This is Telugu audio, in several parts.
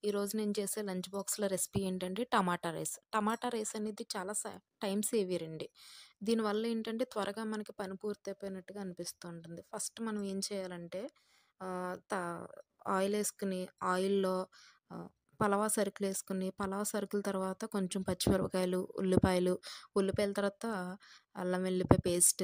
ఈరోజు నేను చేసే లంచ్ బాక్స్‌లో రెసిపీ ఏంటంటే టమాటా రైస్. టమాటా రైస్ అనేది చాలా టైమ్ సేవియర్ అండి. దీనివల్ల ఏంటంటే త్వరగా మనకి పని పూర్తయిపోయినట్టుగా అనిపిస్తూ ఉంటుంది. ఫస్ట్ మనం ఏం చేయాలంటే ఆహ్, త ఆయిలేసుకొని ఆయిల్‌లో ఆహ్, పలవా సరుకులేసుకొని, పలావ్ సరుకుల తర్వాత కొంచెం పచ్చిమిరపకాయలు, ఉల్లిపాయల తర్వాత అల్లం వెల్లిపాయ పేస్ట్,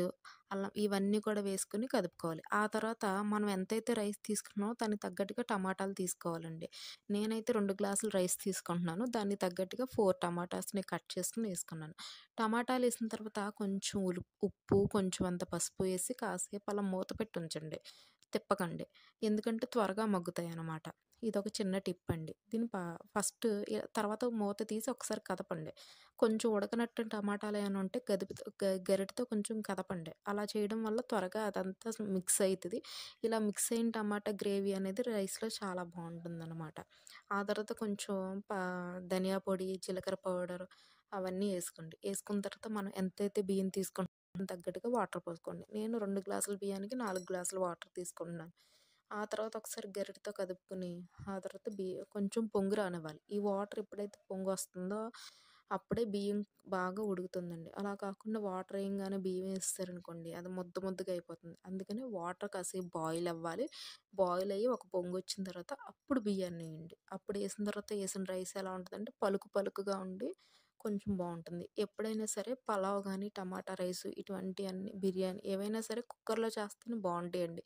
ఇవన్నీ కూడా వేసుకొని కదుపుకోవాలి. ఆ తర్వాత మనం ఎంతైతే రైస్ తీసుకున్నామో దానికి తగ్గట్టుగా టమాటాలు తీసుకోవాలండి. నేనైతే 2 గ్లాసులు రైస్ తీసుకుంటున్నాను. దానికి తగ్గట్టుగా 4 టమాటాస్‌ని కట్ చేసుకొని ఏసుకున్నాను. టమాటాలేసిన తర్వాత కొంచెం ఉప్పు, కొంచెం అంత పసుపు ఏసి కాసేపు అలా మూత పెట్టి ఉంచండి. తిప్పకండి. ఎందుకంటే త్వరగా మగ్గుతాయనమాట. ఇదొక చిన్న టిప్ అండి. దీన్ని ఫస్ట్ తర్వాత మూత తీసి ఒకసారి కదపండి. కొంచెం ఉడకనట్టు టమాటాలేమైనా ఉంటే గరిటెతో కొంచెం కదపండి. అలా చేయడం వల్ల త్వరగా అదంతా మిక్స్ అయితది. ఇలా మిక్స్ అయిన టమాటా గ్రేవీ అనేది రైస్‌లో చాలా బావుంటుందనమాట. ఆ తర్వాత కొంచెం పా ధనియా పొడి, జీలకర్ర పౌడర్ అవన్నీ ఏసుకోండి. ఏసుకున్న తర్వాత మనం ఎంతైతే బియ్యం తీసుకుంటామో దానికి తగ్గట్టుగా వాటర్ పోసుకోండి. నేను 2 గ్లాసుల బియ్యానికి 4 గ్లాసుల వాటర్ తీసుకుంటున్నాను. ఆ తర్వాత ఒకసారి గరిటెతో కదుపుకొని, ఆ తర్వాత కొంచెం పొంగు రానివ్వాలి. ఈ వాటర్ ఎప్పుడైతే పొంగొస్తుందో అప్పుడే బియ్యం బాగా ఉడుకుతుందండి. అలా కాకుండా వాటర్ ఎయంగానే బియ్యం ఏసేసారనుకోండి అది ముద్ద ముద్దగా అయిపోతుంది. అందుకని వాటర్ కాసేపు బాయిల్ అవ్వాలి. బాయిల్ అయ్యి ఒక పొంగొచ్చిన తర్వాత అప్పుడు బియ్యాన్నేయండి. అప్పుడు ఏసిన తర్వాత ఏసిన రైస్ ఎలా ఉంటదంటే పలుకుగా ఉండి కొంచెం బావుంటుంది. ఎప్పుడైనా సరే పలావ్ గానీ, టమాటా రైసు ఇటువంటియన్నీ బిర్యానీ ఏవైనా సరే కుక్కర్‌లో చేస్తేనే బావుంటాయండి.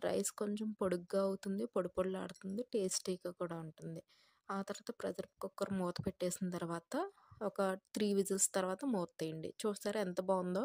రైస్ కొంచెం పొడుగ్గా అవుతుంది. పొడి పొడిలాడుతుంది. టేస్టీగా కూడా ఉంటుంది. ఆ తర్వాత ప్రెషర్ కుక్కర్ మూత పెట్టేసిన తర్వాత ఒక 3 విజిల్స్ తర్వాత మూత తీయండి. చూసారా ఎంత బావుందో?